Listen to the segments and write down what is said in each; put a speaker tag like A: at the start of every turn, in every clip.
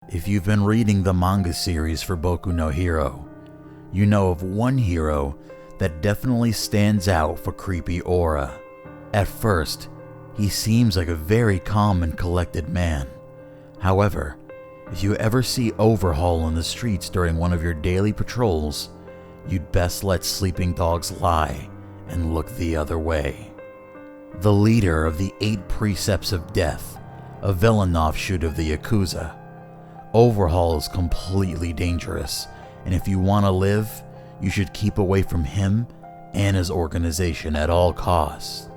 A: If you've been reading the manga series for Boku no Hero, you know of one hero that definitely stands out for creepy aura. At first, he seems like a very calm and collected man. However, if you ever see Overhaul on the streets during one of your daily patrols, you'd best let sleeping dogs lie and look the other way. The leader of the 8 Precepts of Death, a villain offshoot of the Yakuza, Overhaul is completely dangerous, and if you want to live, you should keep away from him and his organization at all costs.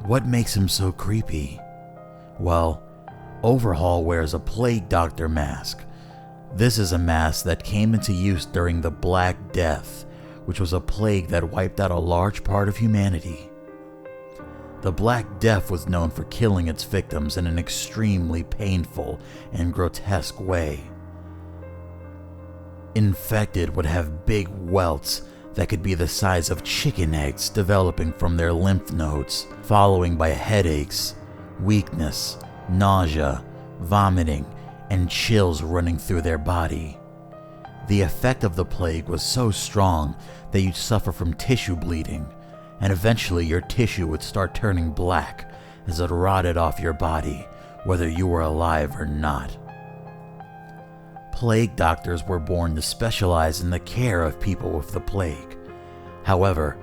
A: What makes him so creepy? Well, Overhaul wears a plague doctor mask. This is a mask that came into use during the Black Death, which was a plague that wiped out a large part of humanity. The Black Death was known for killing its victims in an extremely painful and grotesque way. Infected would have big welts that could be the size of chicken eggs developing from their lymph nodes, following by headaches, weakness, nausea, vomiting, and chills running through their body. The effect of the plague was so strong that you'd suffer from tissue bleeding, and eventually your tissue would start turning black as it rotted off your body, whether you were alive or not. Plague doctors were born to specialize in the care of people with the plague. However,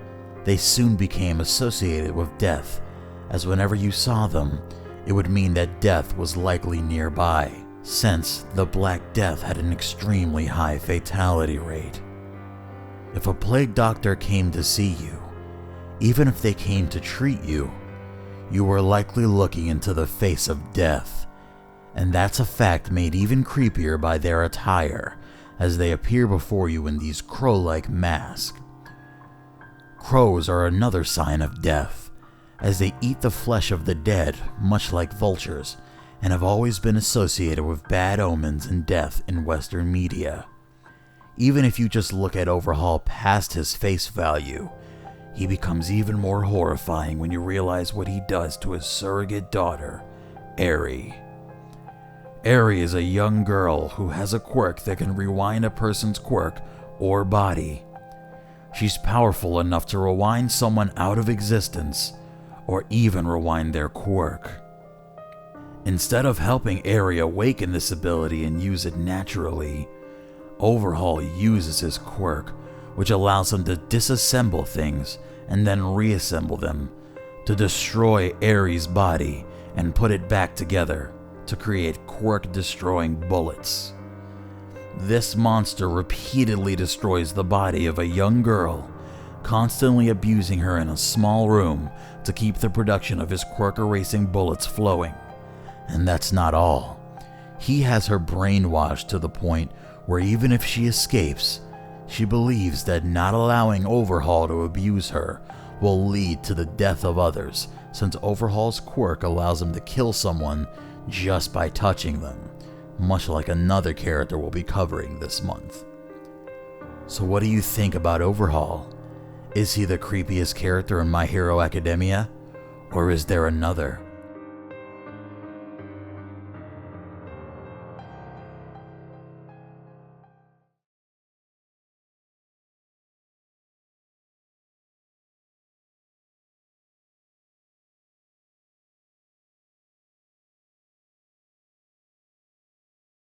A: they soon became associated with death, as whenever you saw them, it would mean that death was likely nearby, since the Black Death had an extremely high fatality rate. If a plague doctor came to see you, even if they came to treat you, you were likely looking into the face of death, and that's a fact made even creepier by their attire, as they appear before you in these crow-like masks. Crows are another sign of death, as they eat the flesh of the dead, much like vultures, and have always been associated with bad omens and death in Western media. Even if you just look at Overhaul past his face value, he becomes even more horrifying when you realize what he does to his surrogate daughter, Eri. Eri is a young girl who has a quirk that can rewind a person's quirk or body. She's powerful enough to rewind someone out of existence, or even rewind their quirk. Instead of helping Eri awaken this ability and use it naturally, Overhaul uses his quirk, which allows him to disassemble things and then reassemble them, to destroy Eri's body and put it back together to create quirk-destroying bullets. This monster repeatedly destroys the body of a young girl, constantly abusing her in a small room to keep the production of his quirk-erasing bullets flowing. And that's not all. He has her brainwashed to the point where even if she escapes, she believes that not allowing Overhaul to abuse her will lead to the death of others, since Overhaul's quirk allows him to kill someone just by touching them, much like another character we'll be covering this month. So what do you think about Overhaul? Is he the creepiest character in My Hero Academia? Or is there another?